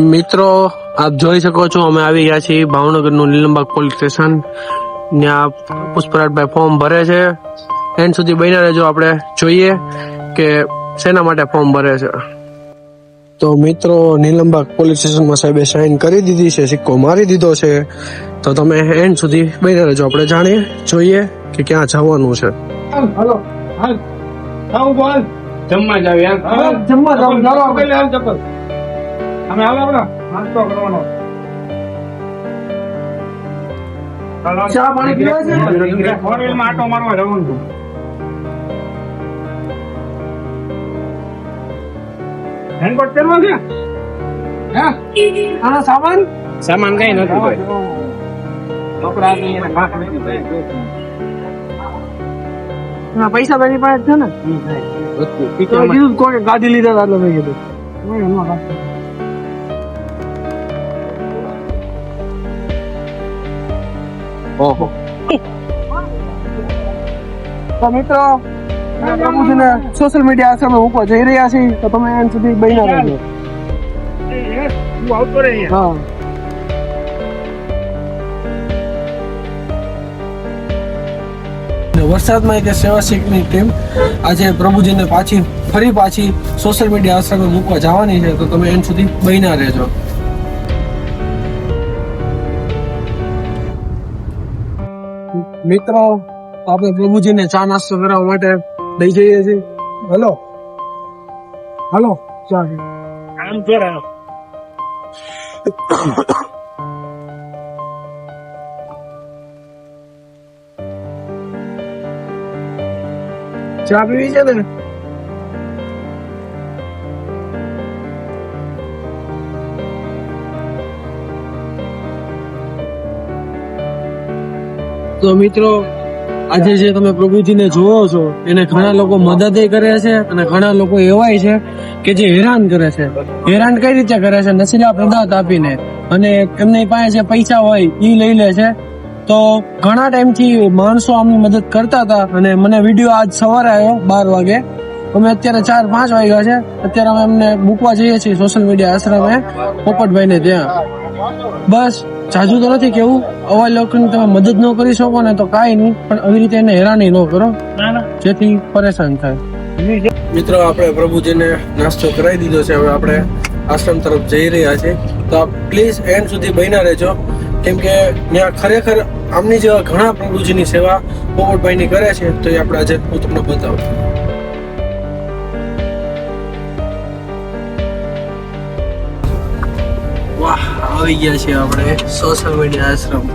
મિત્રો આપ જોઈ શકો છો અમે આવી ગયા છીએ ભાવનગરનું નીલમબાગ પોલીસ સ્ટેશન. ત્યાં પુષ્પરાજભાઈ ફોર્મ ભરે છે. એન્ડ સુધી બન્યા રહેજો, આપણે જોઈએ કે શેના માટે ફોર્મ ભરે છે. તો મિત્રો નીલમબાગ પોલીસ સ્ટેશનમાં સાહેબે સાઇન કરી દીધી છે, સિક્કો મારી દીધો છે. તો તમે એન્ડ સુધી બન્યા રહેજો, આપણે જાણીએ જોઈએ કે ક્યાં જવાનું છે. હાલો હાલ આવું બોલ જમવા જાવ યાર જમવા જાવ ચાલો આપણે હાલ ચપ્પલ અમે હાલો આપણે નાસ્તો કરવાનો ચા પાણી પીવા છે હોટેલમાં આટો મારવા જવાનું છું. હેન્ડકોટ પહેરવા છે હે આનો સામાન કઈ નથી ભાઈ છોકરા એને ખાસ નથી પૈસા તારી પાસે છે ને કીધું કોઈ ગાડી લીધા હતા એટલે મેં કીધું ઓહો તો મિત્રો પ્રભુજીને સોશિયલ મીડિયા આશ્રમે મૂકવા જઈ રહ્યા છીએ, તો તમે એમ સુધી બન્યા રહેજો. હા વરસાદમાં એક સેવા શીખની ટીમ આજે પ્રભુજીને ફરી પાછી સોશિયલ મીડિયા આશ્રમે મૂકવા જવાની છે, તો તમે એમ સુધી બન્યા રહેજો. મિત્રો આપણે પ્રભુજીને ચા નાસ્તો કરાવવા માટે લઈ જઈએ છીએ. હલો હલો ચા આમ કરાવ ચા પીવી છે ને? તો મિત્રો આજે જે તમે પ્રભુજીને જોવો છો એને ઘણા લોકો મદદ કરે છે અને ઘણા લોકો એવાય છે કે જે હેરાન કરે છે. હેરાન કઈ રીતે કરે છે? નશીલા પદાર્થ આપીને, અને એમની પાસે જે પૈસા હોય એ લઈ લે છે. તો ઘણા ટાઈમથી માણસો આમની મદદ કરતા હતા અને મને વિડીયો આજ સવારે આવ્યો 12 વાગે. અમે અત્યારે 4-5 વાગ્યા છે. અત્યારે અમે એમને મૂકવા જઈએ છીએ સોશિયલ મીડિયા આશ્રમે પોપટભાઈને ત્યાં. બસ જાજુ તો નથી કેવું, અવા લોકોની તમે મદદ ન કરી શકો ને તો કાંઈ નહીં, પણ આવી રીતે એને હેરાની ન કરો જેથી પરેશાન થાય. મિત્રો આપણે પ્રભુજીને નાસ્તો કરાવી દીધો છે, હવે આપણે આશ્રમ તરફ જઈ રહ્યા છીએ. તો આપ પ્લીઝ એન્ડ સુધી બન્યા રહેજો, કેમ કે ત્યાં ખરેખર આમની જેવા ઘણા પ્રભુજીની સેવા પોપટભાઈની કરે છે. તો એ આપણે આજે હું તમને બતાવું. વાહ, આવી ગયા છીએ આપણે સોશિયલ મીડિયા આશ્રમ.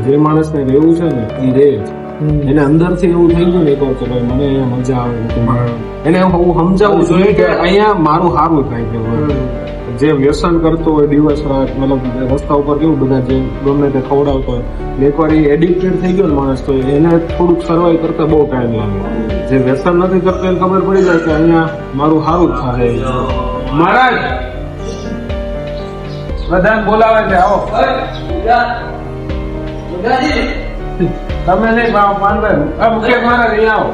જે માણસને રહેવું છે ને એ રહે જ. એને અંદરથી એવું થઈ ગયું ને કે ભાઈ મને અહીંયા મજા આવે, એને હું સમજાવવું જોઈએ કે અહીંયા મારું સારું થાય છે. જે વ્યસન કરતો હોય દિવસ રાત, મતલબ રસ્તા ઉપર કેવું બધા જે ગમે તે ખવડાવતો હોય, એકવાર એ એડિક્ટેડ થઈ ગયો ને માણસ, તો એને થોડુંક સર્વાઈવ કરતા બહુ ટાઈમ લાગે. જે વ્યસન નથી કરતો એને ખબર પડી જાય કે અહીંયા મારું સારું જ થાય. મહારાજ બધાને બોલાવે છે, આવો તમે નહીં માંડવે મુખ્ય મહારાજ અહીંયા આવો.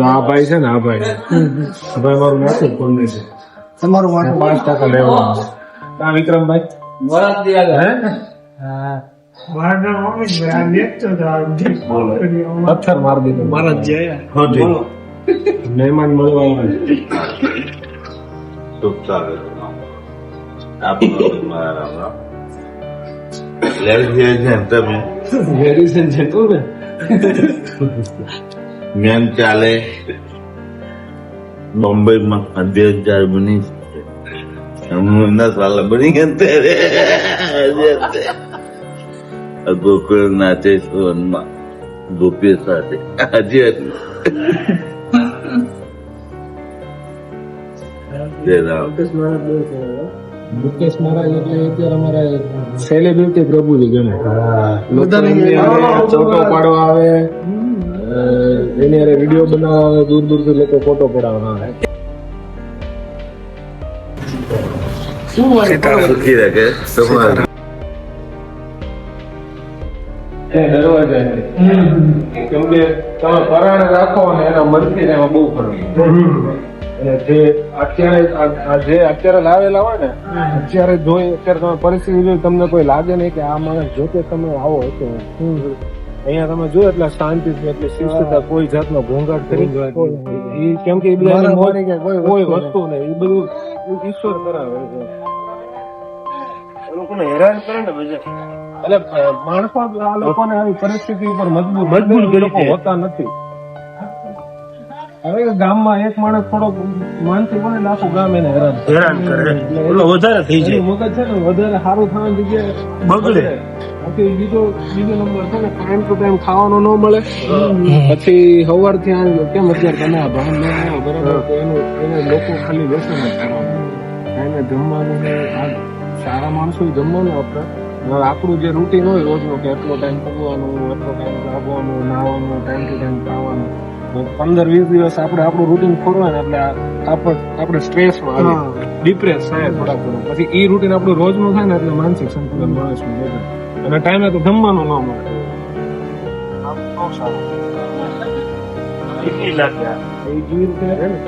આ ભાઈ છે ને, આ ભાઈ મારું માથું ખોલે છે. તમારું 5% લેવાનું. કા વિક્રમભાઈ પથ્થર મારી દીધો મારા જય મહેમાન મળવા આવે શુભ સ્વાગત આપનું મારા રામ લેડીઝ છે તમે લેડીઝ એન્ડ જેન્ટલમેન મેમ ચાલે બોમ્બેમાં 2000 બની હમણાં સાલા બની ગયા ગોકુળ નાચે સોનમાં ગોપી સાથે આજે જય રામ મુકેશ મહારાજ એટલે અત્યારે અમારા સેલિબ્રિટી પ્રભુજી ગણે લોકો એમની હારે ફોટો પાડવા આવે એની હારે વિડીયો બનાવવા આવે દૂર દૂરથી લોકો ફોટો પડાવવા આવે સુખી રાખે તમારું ડરવા જાય કેમ કે તમે પરાણે રાખો અને એના મનથી ને એમાં બહુ ફરક અને જે અત્યારે લાવેલા હોય ને અત્યારે જોઈ અત્યારે તમે પરિસ્થિતિ જોઈ તમને કોઈ લાગે નહીં કે આ માણસ જોતે તમે આવો હતો અહીંયા તમે જો એટલે શાંતિ એટલે શિસ્તતા કોઈ જાતનો ઘોંઘાટ કરી એ કેમ કે એ બધા કોઈ વસ્તુ નહીં એ બધું ઈશ્વર કરાવે છે એ લોકોને હેરાન કરે ને બધા એટલે માણસો આ લોકોને આવી પરિસ્થિતિ ઉપર મજબૂર લોકો હોતા નથી હવે ગામમાં એક માણસ થોડોક માનસિક બને એટલે આખું ગામ એને હેરાન કરે વધારે થઈ જાય મગજ છે ને વધારે સારું થવાની જગ્યાએ બગડે પછી બીજો નંબર છે ને ટાઈમ ટુ ટાઈમ ખાવાનું ન મળે પછી સવારથી કેમ અત્યારે તમે આ ભાન ન આવ્યો બરાબર તો એનું લોકો ખાલી વ્યસન જ કરવાનું એને જમવાનું ને આ સારા માણસો જમવાનું આપણે આપણું જે રૂટીન હોય રોજનું કે એટલો ટાઈમ પગવાનું એટલો ટાઈમ લાગવાનું નાવાનું ટાઈમ ટુ ટાઈમ ખાવાનું 15-20 દિવસ આપણે આપણું રૂટીન ખોરવાય ને એટલે આપણે સ્ટ્રેસમાં આવે ડિપ્રેસ થાય થોડાક પછી એ રૂટીન આપણું રોજનું થાય ને એટલે માનસિક સંતુલન માણસનું બગડે અને ટાઈમે તો જમવાનું ન મળે એ જે રીતે છે ને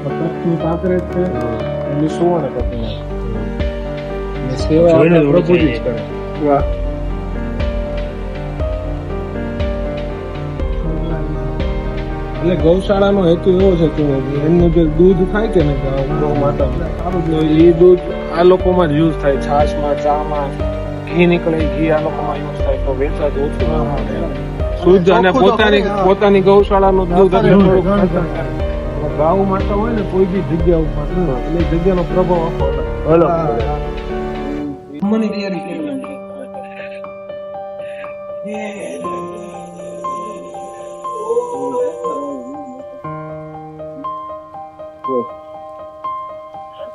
પક્ષની પાકરે છે એની સુવર્ણ કરતી સેવા પ્રભુજી જ કરે એટલે ગૌશાળાનો હેતુ એવો છે કે એમનું જે દૂધ થાય કે ને ગૌ માતા સારું જ હોય એ દૂધ આ લોકોમાં જ યુઝ થાય છાશમાં ચામાં ઘી નીકળે ઘી આ લોકોમાં યુઝ થાય તો વેચાત ઓછું ના મળે શુદ્ધ અને પોતાની ગૌશાળાનું દૂધ એટલે થોડુંક ગાઉ માતા હોય ને કોઈ બી જગ્યા ઉપર એટલે જગ્યાનો પ્રભાવ આખો અલગ મને તૈયારી કરી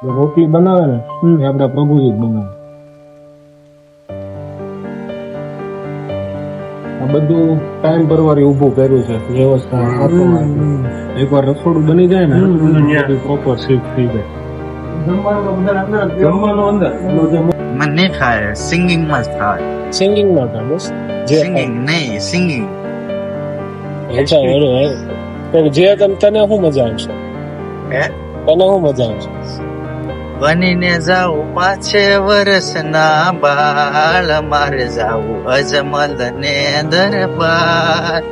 રોટલી બનાવે ને એ આપડા પ્રભુજી જ બનાવે આ બધું ટાઈમ પરવારી ઉભું કર્યું છે વ્યવસ્થા એકવાર રસોડું બની જાય ને પ્રોપર શિફ્ટ થઈ જાય જમવાનું અંદર મને થાય સિંગિંગ માં થાય સિંગિંગ માં થાય બસ સિંગિંગ નહીં સિંગિંગ અચ્છા જે તને શું મજા આવશે હે તને શું મજા આવશે બનીને જાઉં પાછે વર્ષના બાળ મારે જાવું અજમલ ને દરબાર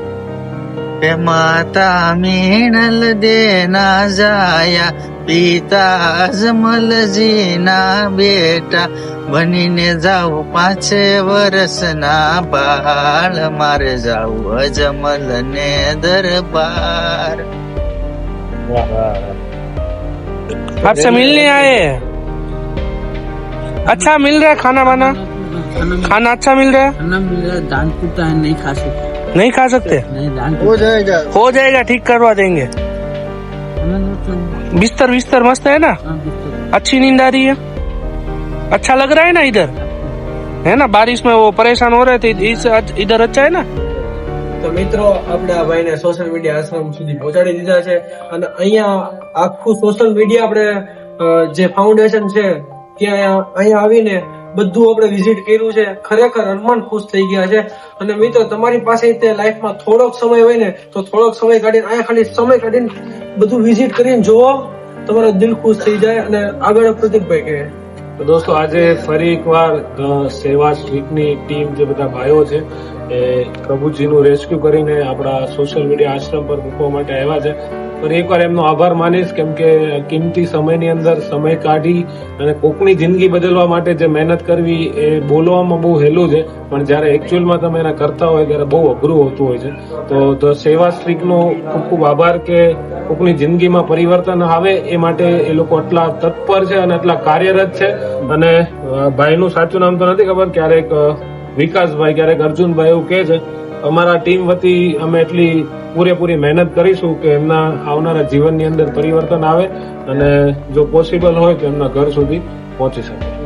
પે માતા મીણલ દેના જાયા પિતા અજમલજી ના બેટા બનીને જાઉં પાછે વર્ષના બાળ મારે જાવું અજમલ ને દરબાર आपसे मिलने आए अच्छा मिल रहा है खाना वाना खाना अच्छा मिल रहा है खाना मिल रहा है दान टूटा है नहीं खा सकते नहीं खा सकते नहीं दान हो जाएगा हो जाएगा ठीक करवा देंगे बिस्तर बिस्तर मस्त है ना अच्छी नींद आ रही है अच्छा लग रहा है ना इधर है ना बारिश में वो परेशान हो रहे थे इधर अच्छा है ना તો મિત્રો આપણે આ ભાઈને સોશિયલ મીડિયા આશ્રમ સુધી પહોંચાડી દીધા છે અને અહીંયા આખું સોશિયલ મીડિયા આપણે જે ફાઉન્ડેશન છે ત્યાં અહીંયા આવીને બધું આપણે વિઝિટ કર્યું છે ખરેખર અરમાન ખુશ થઈ ગયા છે અને મિત્રો તમારી પાસે તે લાઈફમાં થોડોક સમય હોય ને તો થોડોક સમય કાઢીને અહીંયા ખાલી સમય કાઢીને બધું વિઝિટ કરીને જોવો તમારો દિલ ખુશ થઈ જાય અને આગળ પ્રતિકભાઈ કહે તો દોસ્તો આજે ફરી એકવાર સેવા સ્ટ્રીટની ટીમ જે બધા ભાઈઓ છે એ પ્રભુજીનું રેસ્ક્યુ કરીને આપણા સોશિયલ મીડિયા આશ્રમ પર મૂકવા માટે આવ્યા છે. ફરી એકવાર એમનો આભાર માનીશ, કેમ કે કિંમતી સમયની અંદર સમય કાઢી અને કોકની જિંદગી બદલવા માટે જે મહેનત કરવી એ બોલવામાં બહુ હેલું છે, પણ જ્યારે એકચ્યુઅલમાં તમે એને કરતા હોય ત્યારે બહુ અઘરું હોતું હોય છે. તો ધ સેવા સ્ટ્રીટનો ખૂબ ખૂબ આભાર કે કોકની જિંદગીમાં પરિવર્તન આવે એ માટે એ લોકો આટલા તત્પર છે અને આટલા કાર્યરત છે. અને ભાઈનું સાચું નામ તો નથી ખબર, ક્યારેક વિકાસભાઈ, ક્યારેક અર્જુનભાઈ એવું કહે છે. અમારા ટીમ વતી અમે એટલી પૂરેપૂરી મહેનત કરીશું કે એમના આવનારા જીવનની અંદર પરિવર્તન આવે અને જો પોસિબલ હોય તો એમના ઘર સુધી પહોંચી શકે.